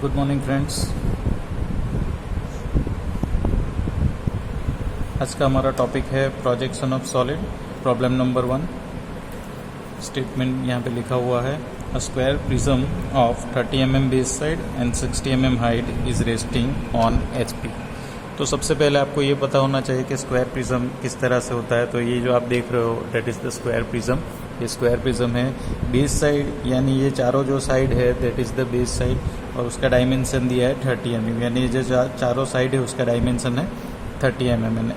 Good morning friends. आज का हमारा टॉपिक है projection of solid. Problem number 1। Statement यहाँ पे लिखा हुआ है, a square prism of 30 mm base side and 60 mm height is resting on HP। तो सबसे पहले आपको ये पता होना चाहिए कि स्क्वायर प्रिज्म किस तरह से होता है। तो ये जो आप देख रहे हो that is the square prism. ये स्क्वायर प्रिज्म है। बेस साइड यानी ये चारों जो साइड है that is the base side, और उसका डायमेंशन दिया है 30 mm, यानी जो चारों साइड है उसका डायमेंशन है 30 mm and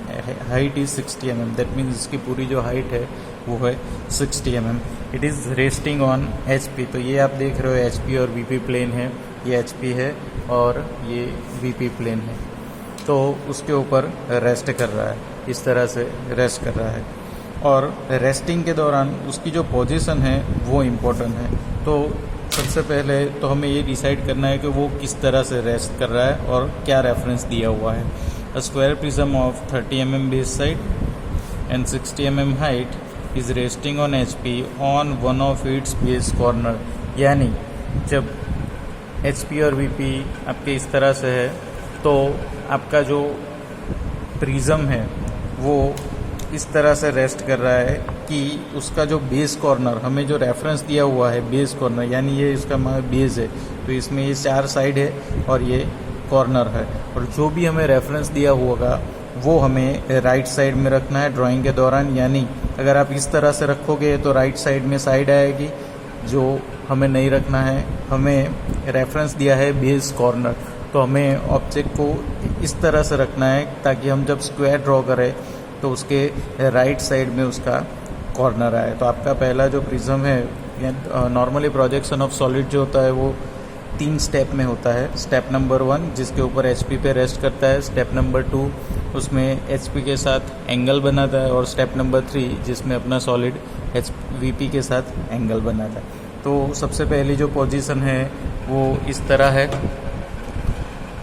height is 60 mm। That means इसकी पूरी जो हाइट है वो है 60 mm। It is resting on HP। तो ये आप देख रहे हो HP और VP प्लेन है। ये HP है और ये VP प्लेन है, तो उसके ऊपर रेस्ट कर रहा है, इस तरह से रेस्ट कर रहा है। और रेस्टिंग के दौरान उसकी जो पोजीशन है वो इम्पोर्टेंट है। तो सबसे पहले तो हमें ये डिसाइड करना है कि वो किस तरह से रेस्ट कर रहा है और क्या रेफरेंस दिया हुआ है। A square prism of 30 mm base side and 60 mm height is resting on HP on one of its base corner. यानी जब HP और VP आपके इस तरह से है तो आपका जो प्रिज्म है वो इस तरह से रेस्ट कर रहा है कि उसका जो बेस कॉर्नर, हमें जो रेफरेंस दिया हुआ है बेस कॉर्नर, यानी ये इसका बेस है, तो इसमें ये 4 साइड है और ये कॉर्नर है, और जो भी हमें रेफरेंस दिया होगा वो हमें राइट साइड में रखना है ड्राइंग के दौरान। यानी अगर आप इस तरह से रखोगे तो राइट साइड में साइड आएगी, जो हमें नहीं रखना है। हमें रेफरेंस दिया है बेस कॉर्नर, तो हमें ऑब्जेक्ट को इस तरह से रखना है ताकि हम जब स्क्वायर ड्रॉ करें तो उसके राइट साइड में उसका कॉर्नर आए। तो आपका पहला जो प्रिज्म है, नॉर्मली प्रोजेक्शन ऑफ सॉलिड जो होता है वो 3 स्टेप में होता है। स्टेप नंबर 1 जिसके ऊपर HP पे रेस्ट करता है, स्टेप नंबर 2 उसमें HP के साथ एंगल बनाता है, और स्टेप नंबर 3 जिसमें अपना सॉलिड VP के साथ एंगल बनाता है। तो सबसे पहली जो पोजीशन है वो इस तरह है,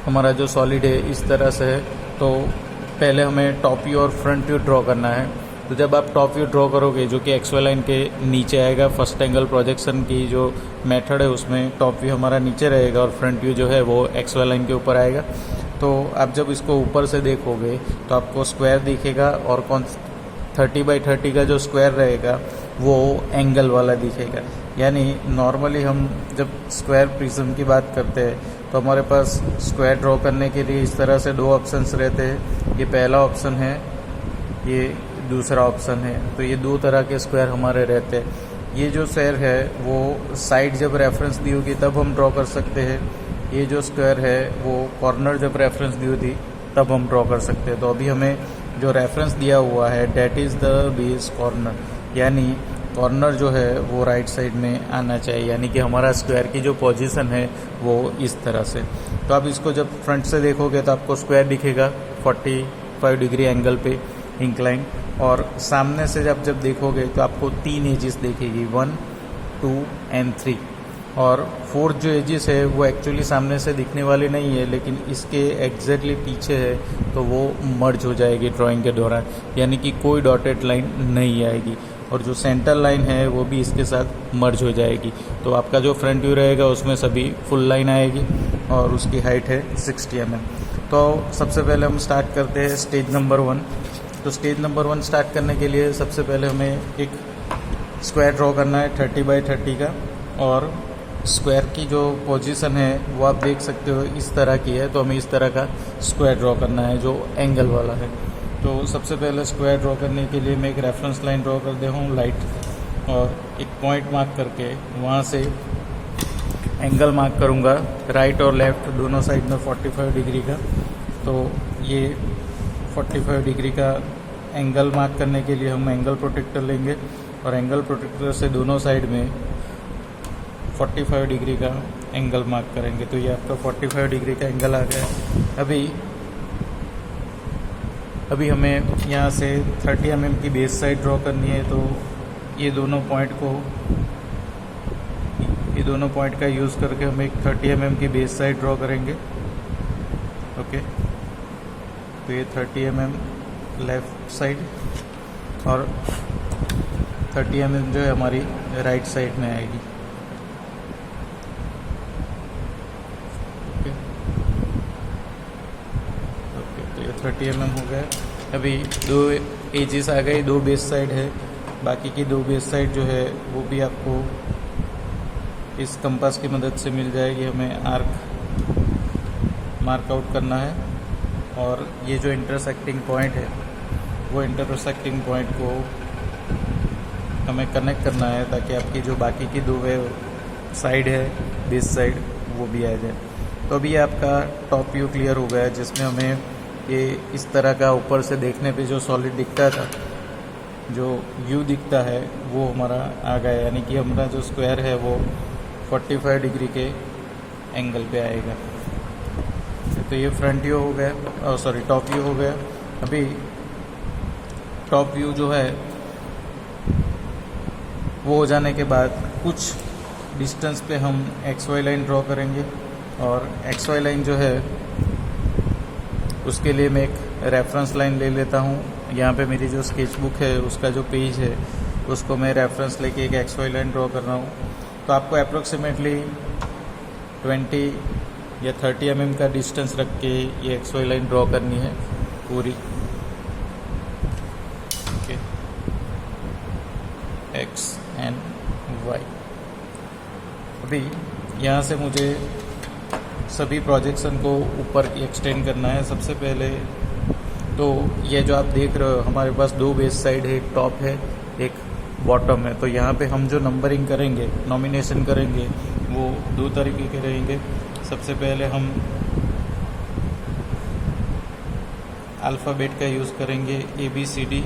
हमारा जो सॉलिड है इस तरह से है। तो पहले हमें टॉप व्यू और फ्रंट व्यू ड्रॉ करना है। तो जब आप टॉप व्यू ड्रॉ करोगे जो कि XY लाइन के नीचे आएगा, फर्स्ट एंगल प्रोजेक्शन की जो मेथड है उसमें टॉप व्यू हमारा नीचे रहेगा और फ्रंट व्यू जो है वो XY लाइन के ऊपर आएगा। तो आप जब इसको ऊपर से देखोगे तो आपको स्क्वायर दिखेगा, और 30x30 का जो स्क्वायर रहेगा वो एंगल वाला दिखेगा। यानी नॉर्मली हम जब स्क्वायर प्रिज्म की बात करते हैं तो हमारे पास स्क्वायर ड्रॉ करने के लिए इस तरह से 2 ऑप्शंस रहते हैं। ये पहला ऑप्शन है, ये दूसरा ऑप्शन है। तो ये 2 तरह के स्क्वायर हमारे रहते हैं। ये जो स्क्वायर है वो साइड जब रेफरेंस दी होगी तब हम ड्रॉ कर सकते हैं। ये जो स्क्वायर है वो कॉर्नर जब रेफरेंस दी होती तब हम ड्रॉ कर सकते हैं। तो अभी हमें जो रेफरेंस दिया हुआ है that is the base corner, यानी कॉर्नर जो है वो राइट साइड में आना चाहिए, यानी कि हमारा स्क्वायर की जो पोजीशन है वो इस तरह से। तो आप इसको जब फ्रंट से देखोगे तो आपको स्क्वायर दिखेगा 45 डिग्री एंगल पे इंक्लाइन, और सामने से जब देखोगे तो आपको 3 एजेस देखेगी, 1, 2 एंड 3। और 4th जो एजेस है वो एक्चुअली सामने से दिखने वाली नहीं है, लेकिन इसके एग्जैक्टली पीछे है, तो वो मर्ज हो जाएगी ड्राइंग के दौरान, यानी कि कोई डॉटेड लाइन नहीं आएगी, और जो सेंटर लाइन है वो भी इसके साथ मर्ज हो जाएगी। तो आपका जो फ्रंट व्यू रहेगा उसमें सभी फुल लाइन आएगी, और उसकी हाइट है 60 mm। तो सबसे पहले हम स्टार्ट करते हैं स्टेज नंबर 1। तो स्टेज नंबर 1 स्टार्ट करने के लिए सबसे पहले हमें एक स्क्वायर ड्रॉ करना है 30x30 का, और स्क्वायर की जो पोजीशन है वो आप देख सकते हो इस तरह की है। तो हमें इस तरह का स्क्वायर ड्रॉ करना है जो एंगल वाला है। तो सबसे पहले स्क्वायर ड्रॉ करने के लिए मैं एक रेफरेंस लाइन ड्रॉ कर दे हूँ लाइट, और एक पॉइंट मार्क करके वहाँ से एंगल मार्क करूँगा राइट और लेफ़्ट दोनों साइड में 45 डिग्री का। तो ये 45 डिग्री का एंगल मार्क करने के लिए हम एंगल प्रोटेक्टर लेंगे, और एंगल प्रोटेक्टर से दोनों साइड में 45 डिग्री का एंगल मार्क करेंगे। तो ये आपका 45 डिग्री का एंगल आ गया। अभी हमें यहाँ से 30 mm की बेस साइड ड्रॉ करनी है। तो ये दोनों पॉइंट का यूज़ करके हम एक 30 mm की बेस साइड ड्रॉ करेंगे। ओके, तो ये 30 mm लेफ़्ट साइड और 30 mm जो है हमारी राइट साइड में आएगी। 30 mm हो गया। अभी 2 एजेस आ गए, 2 बेस साइड है, बाकी की 2 बेस साइड जो है वो भी आपको इस कंपास की मदद से मिल जाएगी। हमें आर्क मार्क आउट करना है और ये जो इंटरसेक्टिंग पॉइंट है वो इंटरसेक्टिंग पॉइंट को हमें कनेक्ट करना है ताकि आपकी जो बाकी की 2 साइड है बेस साइड वो भी आ जाए। तो अभी आपका टॉप व्यू क्लियर हो गया है, जिसमें हमें ये इस तरह का ऊपर से देखने पे जो सॉलिड दिखता था, जो व्यू दिखता है वो हमारा आ गया, यानी कि हमारा जो स्क्वायर है वो 45 डिग्री के एंगल पे आएगा। तो ये फ्रंट व्यू हो गया, सॉरी टॉप व्यू हो गया। अभी टॉप व्यू जो है वो हो जाने के बाद कुछ डिस्टेंस पे हम XY लाइन ड्रॉ करेंगे और XY लाइन जो है उसके लिए मैं एक रेफरेंस लाइन ले लेता हूँ। यहाँ पे मेरी जो स्केच बुक है उसका जो पेज है उसको मैं रेफरेंस लेके एक XY लाइन ड्रॉ कर रहा हूँ। तो आपको अप्रोक्सीमेटली 20 या 30 mm का डिस्टेंस रख के ये XY लाइन ड्रॉ करनी है पूरी। Okay, X and Y। अभी यहाँ से मुझे सभी प्रोजेक्शन को ऊपर एक्सटेंड करना है। सबसे पहले तो ये जो आप देख रहे हो हमारे पास 2 बेस साइड है, एक टॉप है एक बॉटम है। तो यहाँ पे हम जो नंबरिंग करेंगे, नॉमिनेशन करेंगे वो 2 तरीके के रहेंगे। सबसे पहले हम अल्फ़ाबेट का यूज़ करेंगे ABCD।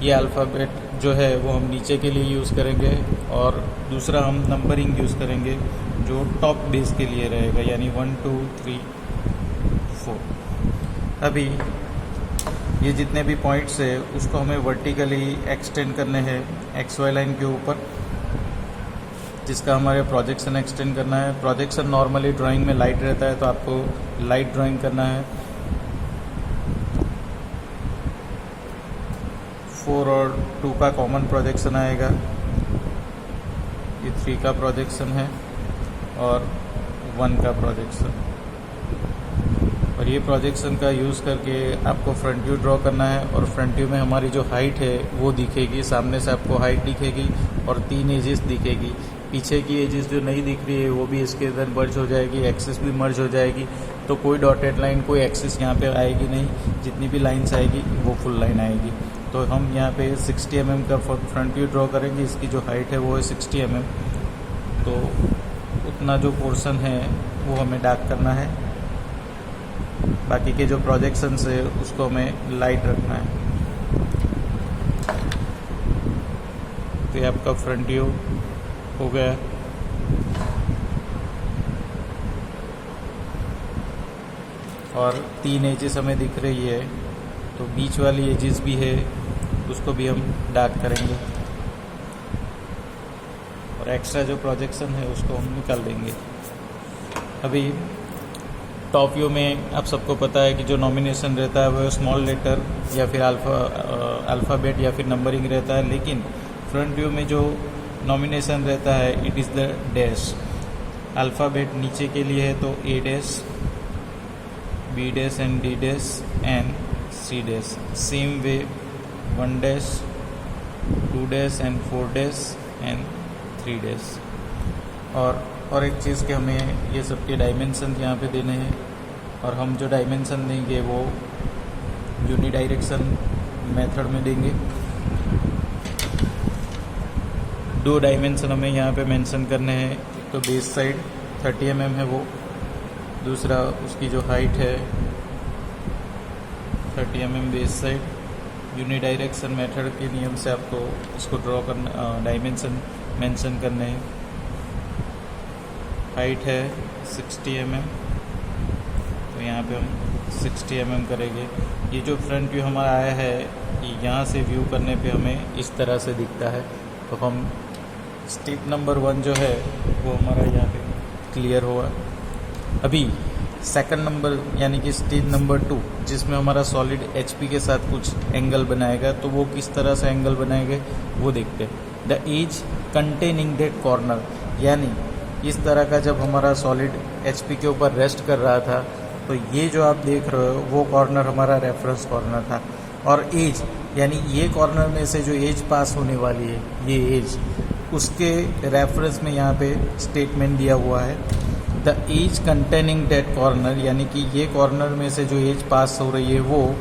ये अल्फ़ाबेट जो है वो हम नीचे के लिए यूज़ करेंगे और दूसरा हम नंबरिंग यूज़ करेंगे जो टॉप बेस के लिए रहेगा, यानी 1 2 3 4। अभी ये जितने भी पॉइंट्स है उसको हमें वर्टिकली एक्सटेंड करने हैं XY लाइन के ऊपर, जिसका हमारे प्रोजेक्शन एक्सटेंड करना है। प्रोजेक्शन नॉर्मली ड्राइंग में लाइट रहता है तो आपको लाइट ड्राइंग करना है। 4 और 2 का कॉमन प्रोजेक्शन आएगा, ये 3 का प्रोजेक्शन है और 1 का प्रोजेक्शन। और ये प्रोजेक्शन का यूज़ करके आपको फ्रंट व्यू ड्रॉ करना है और फ्रंट व्यू में हमारी जो हाइट है वो दिखेगी, सामने से आपको हाइट दिखेगी और 3 एजेस दिखेगी। पीछे की एजेस जो नहीं दिख रही है वो भी इसके अंदर मर्ज हो जाएगी, एक्सिस भी मर्ज हो जाएगी। तो कोई डॉटेड लाइन, कोई एक्सिस यहाँ पे आएगी नहीं, जितनी भी लाइन्स आएगी वो फुल लाइन आएगी। तो हम यहाँ पे 60 mm का फ्रंट व्यू ड्रॉ करेंगे। इसकी जो हाइट है वो है 60 mm, तो उतना जो पोर्शन है वो हमें डार्क करना है। बाकी के जो प्रोजेक्शंस है उसको हमें लाइट रखना है। तो ये आपका फ्रंट व्यू हो गया। और 3 एजेस हमें दिख रही है, तो बीच वाली एजेस भी है उसको भी हम डार्क करेंगे और एक्स्ट्रा जो प्रोजेक्शन है उसको हम निकाल देंगे। अभी टॉप व्यू में आप सबको पता है कि जो नॉमिनेशन रहता है वो स्मॉल लेटर या फिर अल्फ़ाबेट या फिर नंबरिंग रहता है, लेकिन फ्रंट व्यू में जो नॉमिनेशन रहता है it is the dash. Alphabet नीचे के लिए है तो A dash, B dash and D dash and C dash. Same way 1 dash, 2 dash and 4 dash and 3 dash. और एक चीज़ कि हमें ये सब के डायमेंशन यहाँ पे देने हैं और हम जो डायमेंशन देंगे वो यूनिडायरेक्शन मेथड में देंगे। 2 डायमेंशन हमें यहाँ पे मेंशन करने हैं। तो बेस साइड 30 mm है वो, दूसरा उसकी जो हाइट है 30 mm बेस साइड। यूनिडायरेक्शन मेथड के नियम से आपको इसको ड्रॉ करना, डायमेंशन मेंशन करने हैं। हाइट है 60 mm, तो यहाँ पे हम 60 mm करेंगे। ये जो फ्रंट व्यू हमारा आया है यहाँ से व्यू करने पे हमें इस तरह से दिखता है। तो हम स्टेप नंबर 1 जो है वो हमारा यहाँ पे क्लियर हुआ। अभी सेकंड नंबर यानी कि स्टेज नंबर 2 जिसमें हमारा सॉलिड HP के साथ कुछ एंगल बनाएगा, तो वो किस तरह से एंगल बनाएंगे वो देखते हैं। The edge containing that corner, यानी इस तरह का जब हमारा सॉलिड HP के ऊपर रेस्ट कर रहा था तो ये जो आप देख रहे हो वो कॉर्नर हमारा रेफरेंस कॉर्नर था, और एज यानी ये कॉर्नर में से जो एज पास होने वाली है, ये एज, उसके रेफरेंस में यहाँ पे स्टेटमेंट दिया हुआ है, the edge containing that corner, यानी कि ये कॉर्नर में से जो एज पास हो रही है वो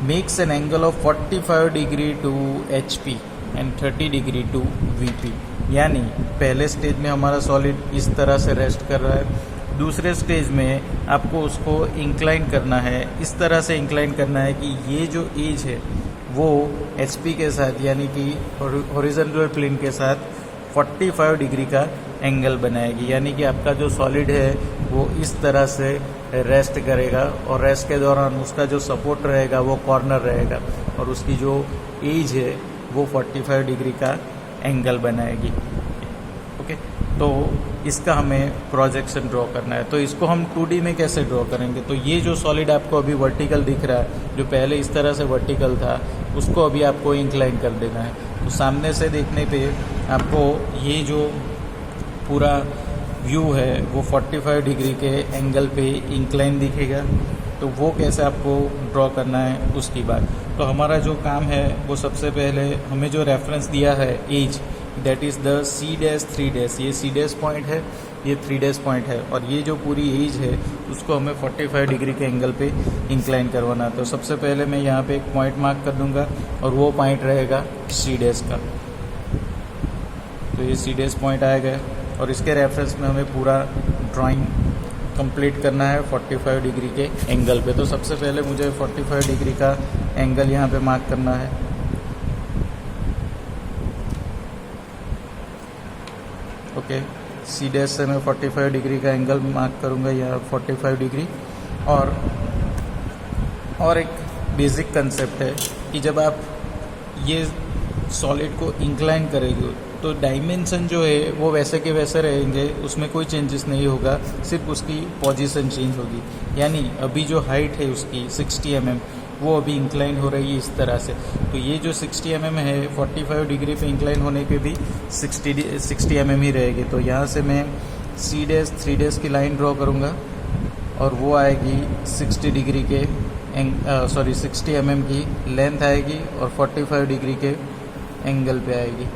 makes an angle of 45 degree to HP and 30 degree to VP। यानी पहले स्टेज में हमारा सॉलिड इस तरह से रेस्ट कर रहा है, दूसरे स्टेज में आपको उसको इंक्लाइन करना है, इस तरह से इंक्लाइन करना है कि ये जो एज है वो HP के साथ यानी कि हॉरिजॉन्टल प्लेन के साथ 45 डिग्री का एंगल बनाएगी। यानी कि आपका जो सॉलिड है वो इस तरह से रेस्ट करेगा, और रेस्ट के दौरान उसका जो सपोर्ट रहेगा वो कॉर्नर रहेगा, और उसकी जो एज है वो 45 डिग्री का एंगल बनाएगी। ओके, तो इसका हमें प्रोजेक्शन ड्रॉ करना है। तो इसको हम 2D में कैसे ड्रॉ करेंगे? तो ये जो सॉलिड आपको अभी वर्टिकल दिख रहा है, जो पहले इस तरह से वर्टिकल था, उसको अभी आपको इंक्लाइन कर देना है। तो सामने से देखने पे आपको ये जो पूरा व्यू है वो 45 डिग्री के एंगल पे इंक्लाइन दिखेगा। तो वो कैसे आपको ड्रॉ करना है उसकी बात। तो हमारा जो काम है वो सबसे पहले हमें जो रेफरेंस दिया है as, that is the C'3', ये C' पॉइंट है, ये 3' पॉइंट है, और ये जो पूरी एज है उसको हमें 45 डिग्री के एंगल पे इंक्लाइन करवाना है। तो सबसे पहले मैं यहाँ पे एक पॉइंट मार्क कर दूंगा, और वो पॉइंट रहेगा C' का। तो ये C' पॉइंट आएगा, और इसके रेफरेंस में हमें पूरा ड्राइंग कंप्लीट करना है 45 डिग्री के एंगल पे। तो सबसे पहले मुझे 45 डिग्री का एंगल यहाँ पे मार्क करना है। ओके, C' से मैं 45 डिग्री का एंगल मार्क करूँगा, यहाँ 45 डिग्री। और एक बेसिक कंसेप्ट है कि जब आप ये सॉलिड को इंक्लाइन करेंगे तो डायमेंशन जो है वो वैसे के वैसे रहेंगे, उसमें कोई चेंजेस नहीं होगा, सिर्फ उसकी पोजीशन चेंज होगी। यानी अभी जो हाइट है उसकी 60 mm, वो अभी इंक्लाइन हो रही है इस तरह से। तो ये जो 60 mm है 45 डिग्री पे इंक्लाइन होने पे भी 60 mm ही रहेगी। तो यहाँ से मैं C'3' की लाइन ड्रॉ करूँगा, और वो आएगी 60 डिग्री के 60 mm की लेंथ आएगी, और 45 डिग्री के एंगल पे आएगी।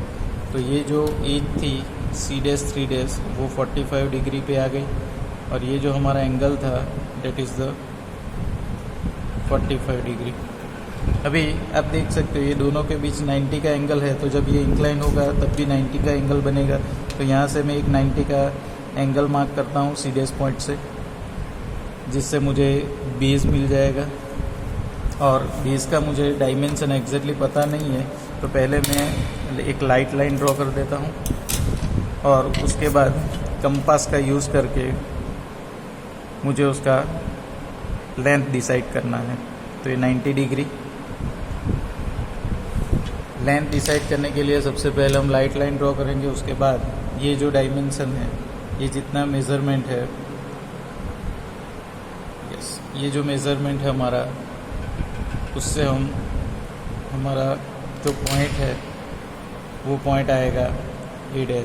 तो ये जो एज थी C'3' वो 45 डिग्री पे आ गई, और ये जो हमारा एंगल था डेट इज़ द 45 डिग्री। अभी आप देख सकते हो ये दोनों के बीच 90 का एंगल है, तो जब ये इंक्लाइन होगा तब भी 90 का एंगल बनेगा। तो यहाँ से मैं एक 90 का एंगल मार्क करता हूँ C' पॉइंट से, जिससे मुझे बेस मिल जाएगा। और बेस का मुझे डायमेंशन एग्जैक्टली पता नहीं है, तो पहले मैं एक लाइट लाइन ड्रॉ कर देता हूँ, और उसके बाद कंपास का यूज़ करके मुझे उसका लेंथ डिसाइड करना है। तो ये 90 डिग्री लेंथ डिसाइड करने के लिए सबसे पहले हम लाइट लाइन ड्रॉ करेंगे। उसके बाद ये जो डायमेंशन है, ये जितना मेज़रमेंट है, ये जो मेज़रमेंट है हमारा, उससे हम हमारा जो पॉइंट है वो पॉइंट आएगा A'।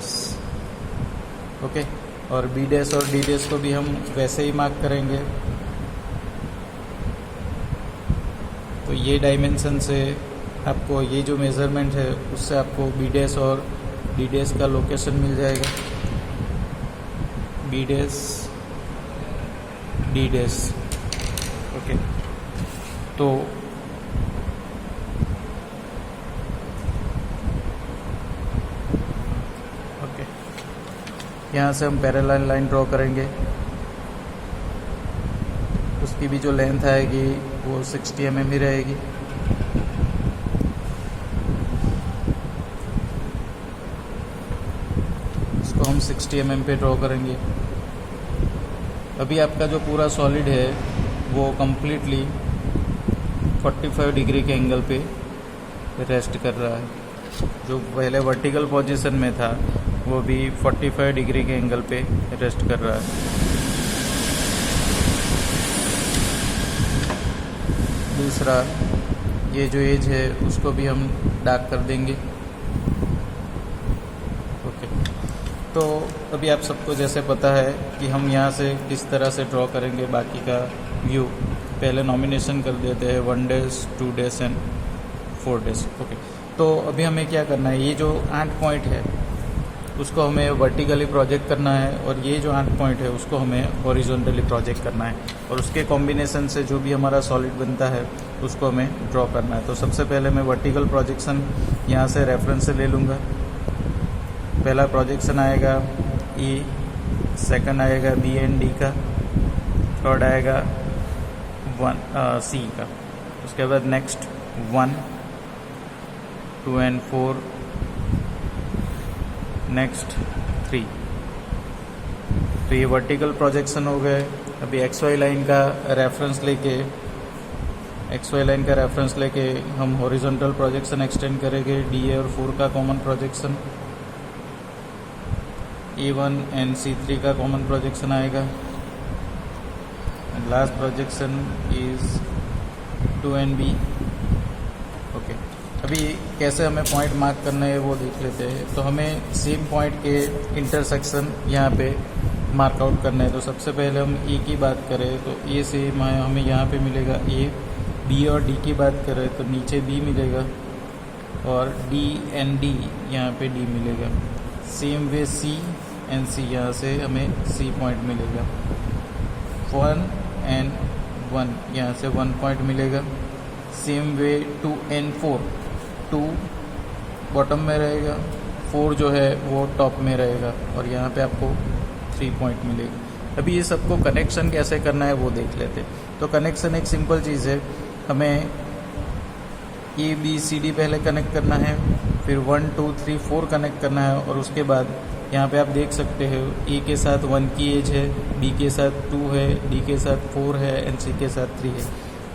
ओके, और B' और D' को भी हम वैसे ही मार्क करेंगे। तो ये डायमेंशन से आपको ये जो मेज़रमेंट है उससे आपको B' और D' का लोकेशन मिल जाएगा। B' D'। ओके, तो यहाँ से हम पैरेलल लाइन ड्रॉ करेंगे। उसकी भी जो लेंथ आएगी वो 60 mm ही रहेगी। इसको हम 60 mm पे ड्रॉ करेंगे। अभी आपका जो पूरा सॉलिड है वो कम्प्लीटली 45 डिग्री के एंगल पे रेस्ट कर रहा है। जो पहले वर्टिकल पोजीशन में था वो भी 45 डिग्री के एंगल पे रेस्ट कर रहा है। दूसरा, ये जो एज है उसको भी हम डार्क कर देंगे। ओके, तो अभी आप सबको जैसे पता है कि हम यहाँ से किस तरह से ड्रॉ करेंगे बाकी का व्यू। पहले नॉमिनेशन कर देते हैं 1 days 2 days and 4 days। Okay, तो अभी हमें क्या करना है, ये जो 8 पॉइंट है उसको हमें वर्टिकली प्रोजेक्ट करना है और ये जो 8 पॉइंट है उसको हमें हॉरिजॉन्टली प्रोजेक्ट करना है और उसके कॉम्बिनेशन से जो भी हमारा सॉलिड बनता है उसको हमें ड्रॉ करना है। तो सबसे पहले मैं वर्टिकल प्रोजेक्शन यहाँ से रेफरेंस से ले लूँगा। पहला प्रोजेक्शन आएगा E, सेकंड आएगा B एंड D का, थर्ड आएगा C का, उसके बाद नेक्स्ट 1 2 एंड 4, नेक्स्ट 3। तो ये वर्टिकल प्रोजेक्शन हो गए। अभी XY लाइन का रेफरेंस लेके हम हॉरिजॉन्टल प्रोजेक्शन एक्सटेंड करेंगे। DA और 4 का common projection, A1 and C3 का कॉमन प्रोजेक्शन आएगा and last projection is 2 and B। Okay, अभी कैसे हमें पॉइंट मार्क करना है वो देख लेते हैं। तो हमें सेम पॉइंट के इंटरसेक्शन यहाँ पे मार्क आउट करना है। तो सबसे पहले हम A की बात करें तो A से हमें यहाँ पे मिलेगा A, B और D की बात करें तो नीचे B मिलेगा और D एंड D यहाँ पे D मिलेगा। Same way C and C, यहाँ से हमें C पॉइंट मिलेगा। 1 एंड 1 यहाँ से 1 पॉइंट मिलेगा। सेम वे 2 एंड 4, 2 बॉटम में रहेगा, 4 जो है वो टॉप में रहेगा और यहाँ पे आपको 3 पॉइंट मिलेगा। अभी ये सबको कनेक्शन कैसे करना है वो देख लेते हैं। तो कनेक्शन एक सिंपल चीज़ है, हमें ABCD पहले कनेक्ट करना है, फिर 1 2 3 4 कनेक्ट करना है और उसके बाद यहाँ पे आप देख सकते हो A के साथ 1 की एज है, B के साथ 2 है, D के साथ 4 है एंड C के साथ 3 है।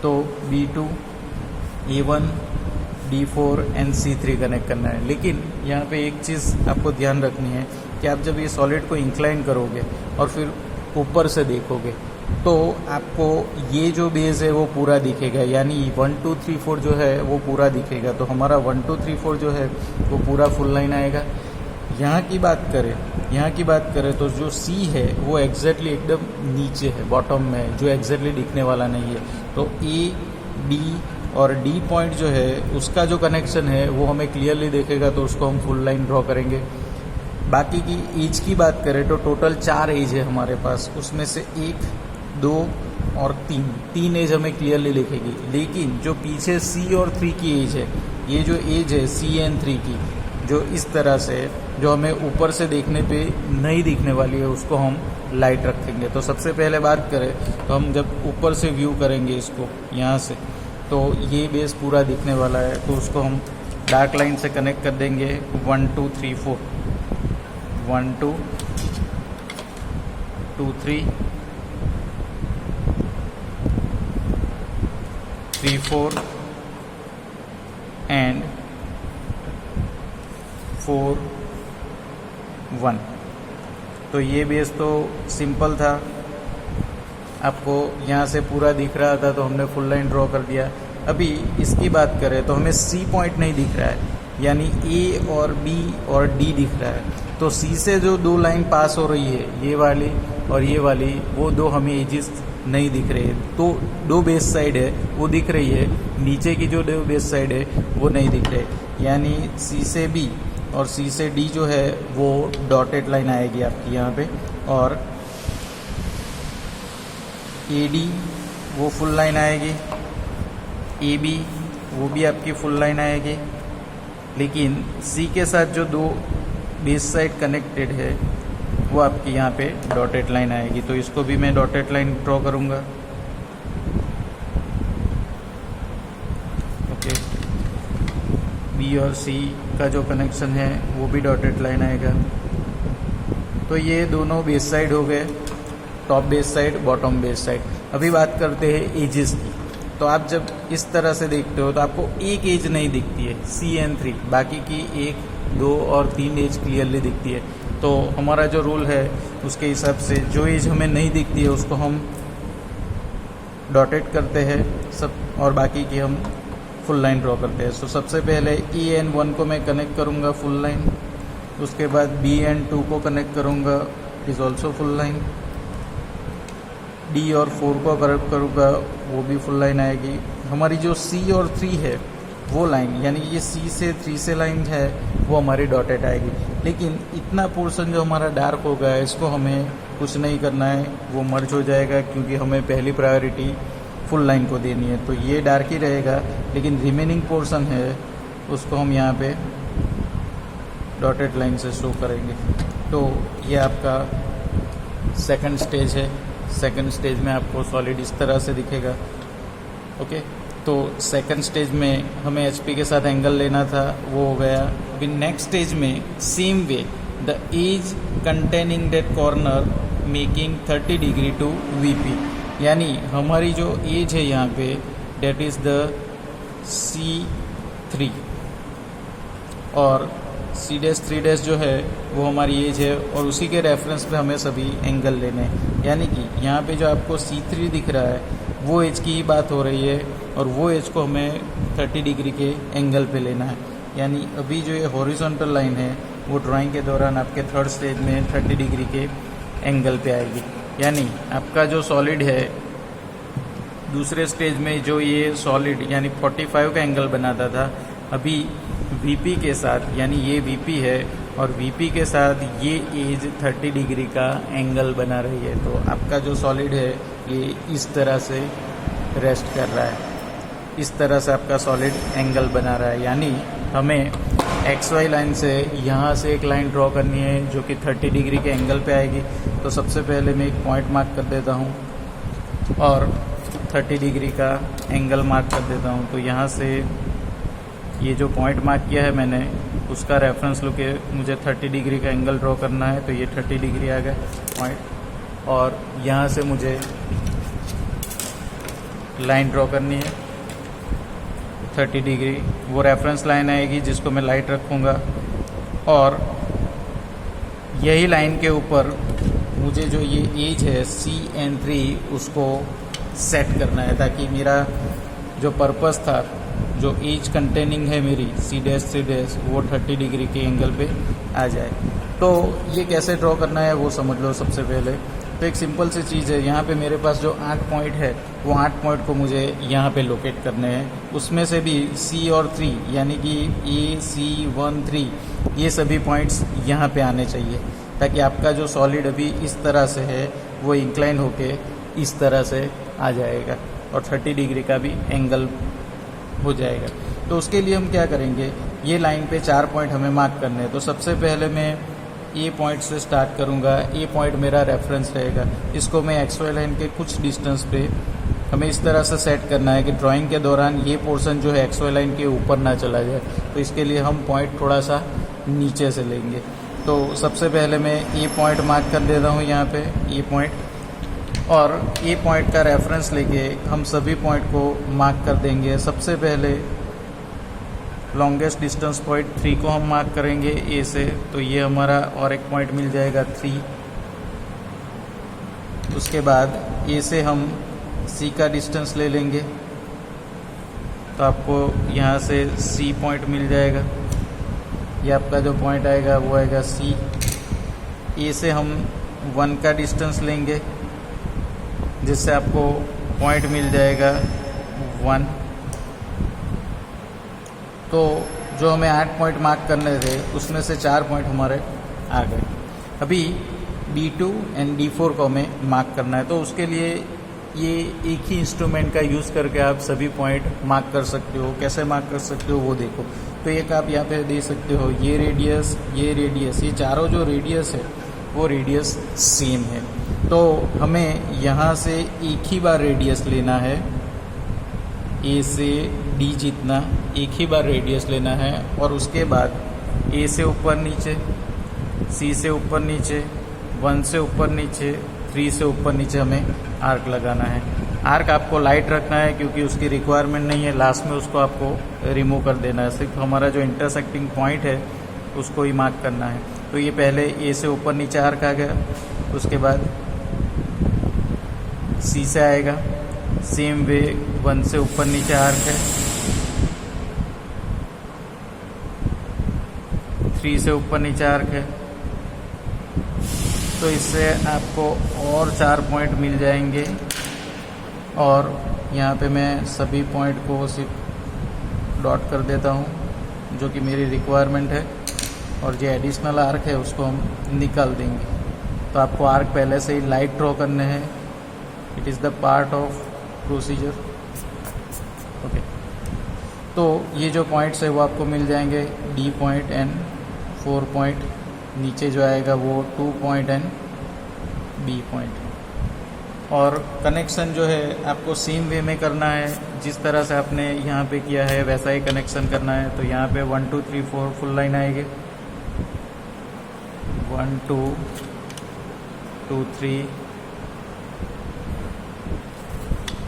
तो B2, A1, D4 and C3 connect करना है। लेकिन यहाँ पे एक चीज़ आपको ध्यान रखनी है कि आप जब ये सॉलिड को इंक्लाइन करोगे और फिर ऊपर से देखोगे तो आपको ये जो बेस है वो पूरा दिखेगा, यानी 1 2 3 4 जो है वो पूरा दिखेगा। तो हमारा 1 2 3 4 जो है वो पूरा फुल लाइन आएगा। यहाँ की बात करें तो जो C है वो एग्जैक्टली एकदम नीचे है, बॉटम में है, जो एग्जैक्टली दिखने वाला नहीं है। तो A, B और D पॉइंट जो है उसका जो कनेक्शन है वो हमें क्लियरली देखेगा, तो उसको हम फुल लाइन ड्रॉ करेंगे। बाकी की एज की बात करें तो टोटल 4 एज है हमारे पास, उसमें से 1 2 और 3 एज हमें क्लियरली दिखेगी। लेकिन जो पीछे C और 3 की एज है, ये जो एज है C एंड 3 की, जो इस तरह से जो हमें ऊपर से देखने पे नहीं दिखने वाली है, उसको हम लाइट रखेंगे। तो सबसे पहले बात करें तो हम जब ऊपर से व्यू करेंगे इसको यहाँ से, तो ये बेस पूरा दिखने वाला है, तो उसको हम डार्क लाइन से कनेक्ट कर देंगे। 1 2 3 4, 1 2 2 3 3 4 एंड 4 1। तो ये बेस तो सिंपल था, आपको यहाँ से पूरा दिख रहा था तो हमने फुल लाइन ड्रॉ कर दिया। अभी इसकी बात करें तो हमें C पॉइंट नहीं दिख रहा है, यानी A और B और D दिख रहा है। तो C से जो 2 लाइन पास हो रही है, ये वाली और ये वाली, वो 2 हमें एजिस नहीं दिख रही है। तो 2 बेस साइड है वो दिख रही है, नीचे की जो 2 बेस साइड है वो नहीं दिख रहे। यानी C से B और C से D जो है वो डॉटेड लाइन आएगी आपकी यहाँ पे, और AD वो फुल लाइन आएगी, AB वो भी आपकी फुल लाइन आएगी। लेकिन C के साथ जो 2 बेस साइड कनेक्टेड है वो आपकी यहाँ पे डॉटेड लाइन आएगी। तो इसको भी मैं डॉटेड लाइन ड्रॉ करूँगा। ओके, B और C का जो कनेक्शन है वो भी डॉटेड लाइन आएगा। तो ये दोनों बेस साइड हो गए, top base side, bottom base side. अभी बात करते हैं एजेस की। तो आप जब इस तरह से देखते हो तो आपको एक एज नहीं दिखती है C एंड 3, बाकी की 1 2 और 3 एज क्लियरली दिखती है। तो हमारा जो रूल है उसके हिसाब से जो एज हमें नहीं दिखती है उसको हम डॉटेड करते हैं सब, और बाकी की हम फुल लाइन ड्रॉ करते हैं। सो सबसे पहले E एंड 1 को मैं कनेक्ट करूँगा फुल लाइन, उसके बाद बी एंड 2 को कनेक्ट करूँगा, is also full line. D और 4 को कनेक्ट करूँगा, वो भी फुल लाइन आएगी। हमारी जो सी और 3 है वो लाइन, यानी ये सी से 3 से लाइन है, वो हमारी डॉटेड आएगी। लेकिन इतना पोर्शन जो हमारा डार्क होगा, इसको हमें कुछ नहीं करना है, वो मर्ज हो जाएगा, क्योंकि हमें पहली प्रायोरिटी फुल लाइन को देनी है। तो ये डार्क ही रहेगा, लेकिन रिमेनिंग पोर्शन है उसको हम यहाँ पे डॉटेड लाइन से शो करेंगे। तो ये आपका सेकंड स्टेज है। सेकंड स्टेज में आपको सॉलिड इस तरह से दिखेगा। ओके, तो सेकंड स्टेज में हमें एचपी के साथ एंगल लेना था, वो हो गया। अभी नेक्स्ट स्टेज में same way the edge containing that corner making 30 degree to VP, यानी हमारी जो एज है यहाँ पे डेट इज़ द C3 और C'3' जो है वो हमारी एज है, और उसी के रेफरेंस पे हमें सभी एंगल लेने हैं। यानी कि यहाँ पे जो आपको C3 दिख रहा है वो एज की ही बात हो रही है, और वो एज को हमें 30 डिग्री के एंगल पे लेना है। यानी अभी जो ये हॉरिजॉन्टल लाइन है वो ड्राइंग के दौरान आपके थर्ड स्टेज में 30 डिग्री के एंगल पे आएगी। यानी आपका जो सॉलिड है दूसरे स्टेज में, जो ये सॉलिड यानी 45 का एंगल बनाता था, अभी वीपी के साथ, यानी ये वीपी है और वीपी के साथ ये एज 30 डिग्री का एंगल बना रही है। तो आपका जो सॉलिड है ये इस तरह से रेस्ट कर रहा है, इस तरह से आपका सॉलिड एंगल बना रहा है। यानी हमें XY लाइन से यहाँ से एक लाइन ड्रॉ करनी है जो कि 30 डिग्री के एंगल पे आएगी। तो सबसे पहले मैं एक पॉइंट मार्क कर देता हूँ और 30 डिग्री का एंगल मार्क कर देता हूँ। तो यहाँ से ये जो पॉइंट मार्क किया है मैंने, उसका रेफरेंस लो के मुझे 30 डिग्री का एंगल ड्रॉ करना है। तो ये 30 डिग्री आ गया पॉइंट, और यहाँ से मुझे लाइन ड्रॉ करनी है 30 डिग्री। वो रेफरेंस लाइन आएगी जिसको मैं लाइट रखूँगा, और यही लाइन के ऊपर मुझे जो ये एज है CN3 उसको सेट करना है, ताकि मेरा जो पर्पस था, जो एज कंटेनिंग है मेरी C'3' वो 30 डिग्री के एंगल पे आ जाए। तो ये कैसे ड्रॉ करना है वो समझ लो सबसे पहले। तो एक सिंपल सी चीज़ है, यहाँ पे मेरे पास जो 8 पॉइंट है वो 8 पॉइंट को मुझे यहाँ पे लोकेट करने हैं। उसमें से भी C और 3 यानी कि A, C, 1, 3 ये सभी पॉइंट्स यहाँ पे आने चाहिए, ताकि आपका जो सॉलिड अभी इस तरह से है वो इंक्लाइन होके इस तरह से आ जाएगा और 30 डिग्री का भी एंगल हो जाएगा। तो उसके लिए हम क्या करेंगे, ये लाइन पे 4 पॉइंट हमें मार्क करने हैं। तो सबसे पहले मैं ए पॉइंट से स्टार्ट करूँगा। ए पॉइंट मेरा रेफरेंस रहेगा, इसको मैं XY लाइन के कुछ डिस्टेंस पे हमें इस तरह से सेट करना है कि ड्राइंग के दौरान ये पोर्शन जो है XY लाइन के ऊपर ना चला जाए। तो इसके लिए हम पॉइंट थोड़ा सा नीचे से लेंगे। तो सबसे पहले मैं ए पॉइंट मार्क कर देता हूँ यहाँ पे ए पॉइंट, और ए पॉइंट का रेफरेंस लेके हम सभी पॉइंट को मार्क कर देंगे। सबसे पहले लॉन्गेस्ट डिस्टेंस पॉइंट 3 को हम मार्क करेंगे ए से, तो ये हमारा और एक पॉइंट मिल जाएगा 3। उसके बाद ए से हम सी का डिस्टेंस ले लेंगे, तो आपको यहाँ से सी पॉइंट मिल जाएगा। ये आपका जो पॉइंट आएगा वो आएगा सी। ए से हम 1 का डिस्टेंस लेंगे, जिससे आपको पॉइंट मिल जाएगा 1। तो जो हमें 8 पॉइंट मार्क करने थे उसमें से 4 पॉइंट हमारे आ गए। अभी D2 एंड D4 को हमें मार्क करना है। तो उसके लिए ये एक ही इंस्ट्रूमेंट का यूज़ करके आप सभी पॉइंट मार्क कर सकते हो। कैसे मार्क कर सकते हो वो देखो। तो एक आप यहाँ पे दे सकते हो, ये रेडियस, ये चारों जो रेडियस है वो रेडियस सेम है। तो हमें यहाँ से एक ही बार रेडियस लेना है, ए से डी जितना एक ही बार रेडियस लेना है, और उसके बाद ए से ऊपर नीचे, सी से ऊपर नीचे, 1 से ऊपर नीचे, 3 से ऊपर नीचे हमें आर्क लगाना है। आर्क आपको लाइट रखना है क्योंकि उसकी रिक्वायरमेंट नहीं है, लास्ट में उसको आपको रिमूव कर देना है। सिर्फ हमारा जो इंटरसेक्टिंग पॉइंट है उसको ही मार्क करना है। तो ये पहले ए से ऊपर नीचे आर्क आ गया, उसके बाद सी से आएगा, सेम वे 1 से ऊपर नीचे आर्क है, 3 से ऊपर नीचे आर्क है, तो इससे आपको और 4 पॉइंट मिल जाएंगे। और यहाँ पे मैं सभी पॉइंट को सिर्फ डॉट कर देता हूँ जो कि मेरी रिक्वायरमेंट है, और जो एडिशनल आर्क है उसको हम निकाल देंगे। तो आपको आर्क पहले से ही लाइट ड्रॉ करने हैं, it is the part of procedure. Okay, तो ये जो पॉइंट्स है वो आपको मिल जाएंगे डी पॉइंट एंड 4 पॉइंट, नीचे जो आएगा वो 2 पॉइंट एंड बी पॉइंट। और कनेक्शन जो है आपको सेम वे में करना है, जिस तरह से आपने यहाँ पे किया है वैसा ही कनेक्शन करना है। तो यहाँ पे 1 2 3 4 फुल लाइन आएगी, 1 2 2 3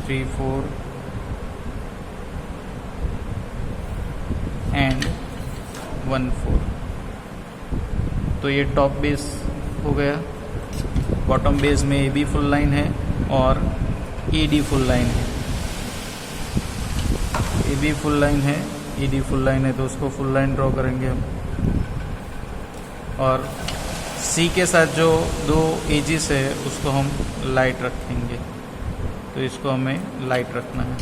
3 4 एंड 1 4। तो ये टॉप बेस हो गया। बॉटम बेस में ए बी फुल लाइन है और ए डी फुल लाइन है। ए बी फुल लाइन है, ए डी फुल लाइन है, तो उसको फुल लाइन ड्रॉ करेंगे हम। और सी के साथ जो 2 एजिस है उसको हम लाइट रखेंगे, तो इसको हमें लाइट रखना है।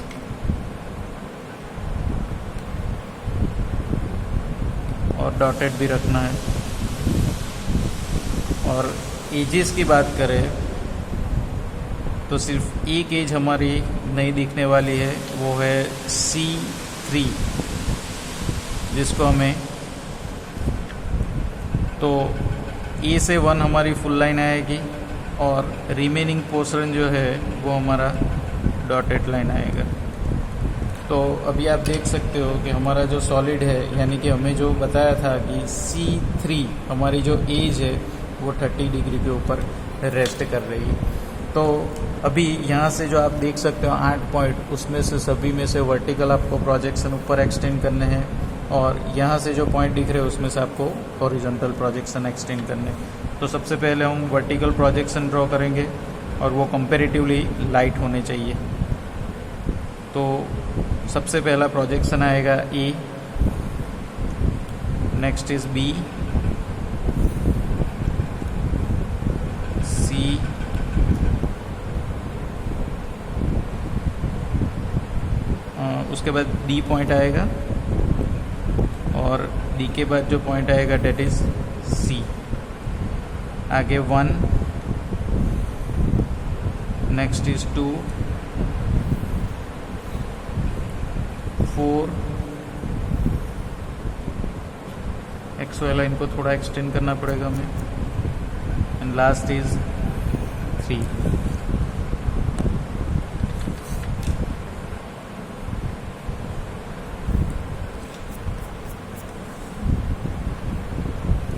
और डॉटेड भी रखना है। और एजेस की बात करें तो सिर्फ एक एज हमारी नहीं दिखने वाली है, वो है C3, जिसको हमें, तो A से 1 हमारी फुल लाइन आएगी और रिमेनिंग पोर्शन जो है वो हमारा डॉटेड लाइन आएगा। तो अभी आप देख सकते हो कि हमारा जो सॉलिड है, यानी कि हमें जो बताया था कि C3 हमारी जो एज है वो 30 डिग्री के ऊपर रेस्ट कर रही है। तो अभी यहाँ से जो आप देख सकते हो 8 पॉइंट, उसमें से सभी में से वर्टिकल आपको प्रोजेक्शन ऊपर एक्सटेंड करने हैं, और यहाँ से जो पॉइंट दिख रहे हैं उसमें से आपको हॉरिजॉन्टल प्रोजेक्शन एक्सटेंड करने हैं। तो सबसे पहले हम वर्टिकल प्रोजेक्शन ड्रॉ करेंगे और वो कंपैरेटिवली लाइट होने चाहिए। तो सबसे पहला प्रोजेक्शन आएगा ए, नेक्स्ट इज बी, सी, उसके बाद डी पॉइंट आएगा, और डी के बाद जो पॉइंट आएगा डेट इज सी। आगे 1, नेक्स्ट इज 2, 4, XY लाइन को थोड़ा एक्सटेंड करना पड़ेगा हमें, and last is 3।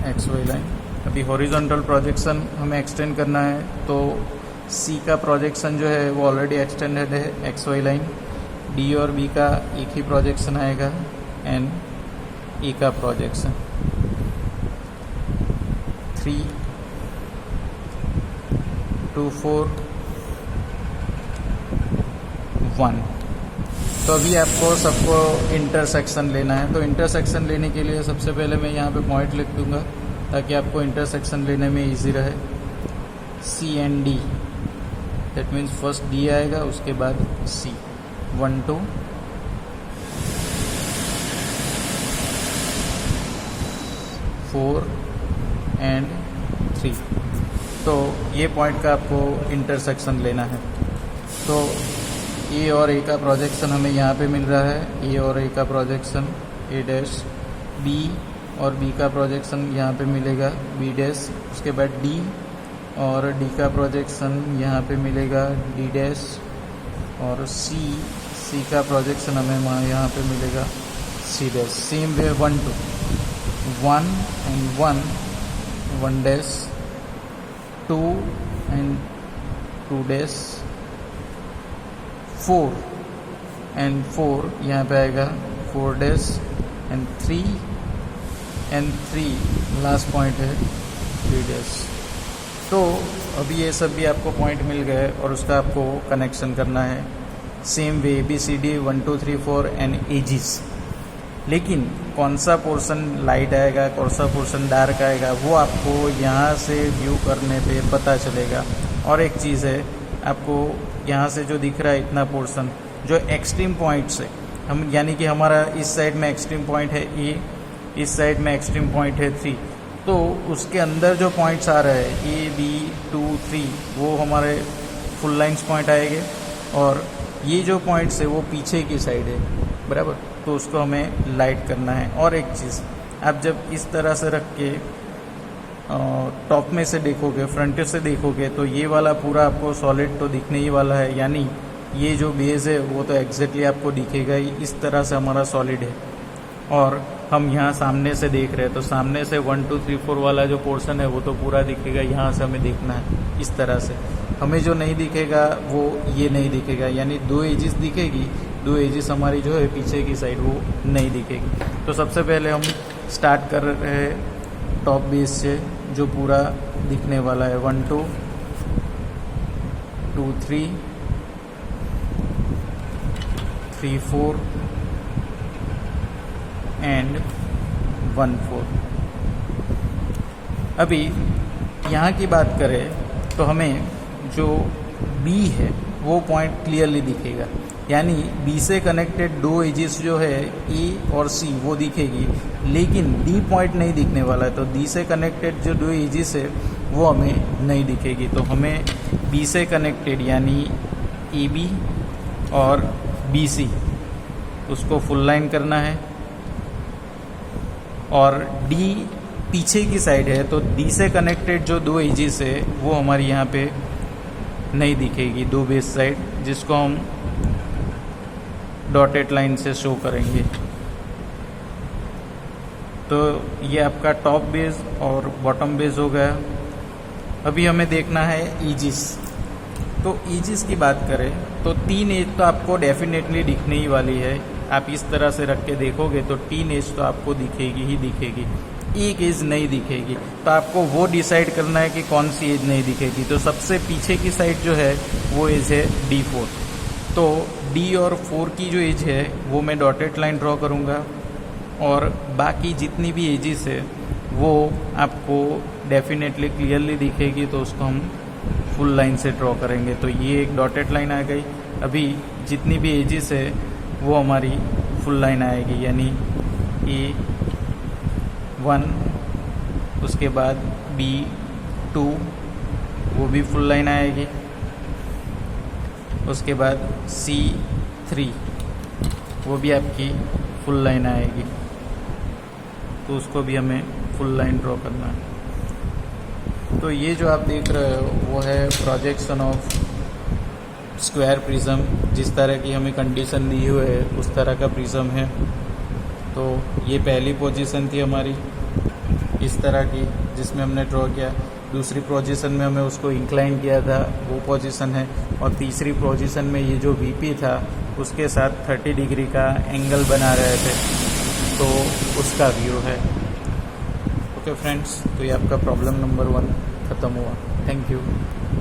XY line. अभी हॉरिजॉन्टल प्रोजेक्शन हमें एक्सटेंड करना है, तो C का प्रोजेक्शन जो है वो ऑलरेडी एक्सटेंडेड है XY लाइन। D और B का एक ही प्रोजेक्शन आएगा, एंड E का प्रोजेक्शन 3 2 4 1। तो अभी आपको सबको इंटरसेक्शन लेना है। तो इंटरसेक्शन लेने के लिए सबसे पहले मैं यहाँ पे पॉइंट लिख दूंगा ताकि आपको इंटरसेक्शन लेने में इजी रहे। C and D, that means first D आएगा, उसके बाद C। 1 2 4 एंड 3। तो ये पॉइंट का आपको इंटरसेक्शन लेना है। तो ए और ए का प्रोजेक्शन हमें यहाँ पे मिल रहा है, ए और ए का प्रोजेक्शन ए डैश, बी और बी का प्रोजेक्शन यहाँ पे मिलेगा बी डैश, उसके बाद डी और डी का प्रोजेक्शन यहाँ पे मिलेगा डी डैश, और सी का प्रोजेक्शन हमें वहाँ यहाँ पे मिलेगा C dash. Same way 1 2 1 and 1 dash, 2 and 2 dash, 4 and 4 यहाँ पे आएगा 4 dash, and 3 and 3 last point है 3 डैश। तो अभी ये सब भी आपको पॉइंट मिल गए और उसका आपको कनेक्शन करना है same way ABCD 1 2 3 4 and edges. लेकिन कौन सा पोर्शन लाइट आएगा, कौन सा पोर्शन डार्क आएगा, वो आपको यहाँ से व्यू करने पे पता चलेगा। और एक चीज़ है, आपको यहाँ से जो दिख रहा है इतना पोर्शन, जो एक्सट्रीम पॉइंट्स है, हम यानी कि हमारा इस साइड में एक्सट्रीम पॉइंट है ए, इस साइड में एक्सट्रीम पॉइंट है 3, तो उसके अंदर जो पॉइंट्स आ रहे हैं ए बी 2 3, वो हमारे फुल लाइन्स पॉइंट आएंगे। और ये जो पॉइंट्स है वो पीछे की साइड है, बराबर, तो उसको हमें लाइट करना है। और एक चीज़, आप जब इस तरह से रख के टॉप में से देखोगे, फ्रंट से देखोगे, तो ये वाला पूरा आपको सॉलिड तो दिखने ही वाला है, यानी ये जो बेस है वो तो एग्जैक्टली आपको दिखेगा ही। इस तरह से हमारा सॉलिड है। और हम यहाँ सामने से देख रहे हैं, तो सामने से 1 2 3 4 वाला जो पोर्शन है वो तो पूरा दिखेगा, यहाँ से हमें देखना है इस तरह से। हमें जो नहीं दिखेगा वो ये नहीं दिखेगा, यानी 2 एजेस दिखेगी, 2 एजेस हमारी जो है पीछे की साइड वो नहीं दिखेगी। तो सबसे पहले हम स्टार्ट कर रहे हैं टॉप बेस से, जो पूरा दिखने वाला है 1 2 2 3 3 4 एंड 1 4। अभी यहाँ की बात करें तो हमें जो B है वो पॉइंट क्लियरली दिखेगा, यानी B से कनेक्टेड 2 एजेस जो है E और C वो दिखेगी, लेकिन D पॉइंट नहीं दिखने वाला है। तो D से कनेक्टेड जो 2 एजेस है वो हमें नहीं दिखेगी। तो हमें B से कनेक्टेड यानी AB और BC उसको फुल लाइन करना है। और D पीछे की साइड है, तो D से कनेक्टेड जो 2 एजेस है वो हमारी यहाँ पे नहीं दिखेगी, 2 बेस साइड, जिसको हम डॉटेड लाइन से शो करेंगे। तो ये आपका टॉप बेस और बॉटम बेस हो गया। अभी हमें देखना है एजेस। तो एजेस की बात करें तो 3 एज तो आपको डेफिनेटली दिखने ही वाली है। आप इस तरह से रख के देखोगे तो 3 एज तो आपको दिखेगी ही दिखेगी, एक एज नहीं दिखेगी। तो आपको वो डिसाइड करना है कि कौन सी एज नहीं दिखेगी। तो सबसे पीछे की साइड जो है वो एज है D4। तो D और 4 की जो एज है वो मैं डॉटेड लाइन ड्रॉ करूँगा, और बाकी जितनी भी एजेस है वो आपको डेफिनेटली क्लियरली दिखेगी, तो उसको हम फुल लाइन से ड्रॉ करेंगे। तो ये एक डॉटेड लाइन आ गई। अभी जितनी भी एजेस है वो हमारी फुल लाइन आएगी, यानी A1, उसके बाद B2 वो भी फुल लाइन आएगी, उसके बाद C3 वो भी आपकी फुल लाइन आएगी, तो उसको भी हमें फुल लाइन ड्रॉ करना है। तो ये जो आप देख रहे हो वो है प्रोजेक्शन ऑफ स्क्वायर प्रिज्म। जिस तरह की हमें कंडीशन दी हुई है उस तरह का प्रिज्म है। तो ये पहली पोजीशन थी हमारी इस तरह की, जिसमें हमने ड्रॉ किया। दूसरी पोजीशन में हमें उसको इंक्लाइन किया था, वो पोजीशन है। और तीसरी पोजीशन में ये जो VP था उसके साथ 30 डिग्री का एंगल बना रहे थे, तो उसका व्यू है। ओके फ्रेंड्स, तो ये आपका प्रॉब्लम नंबर 1 ख़त्म हुआ। Thank you.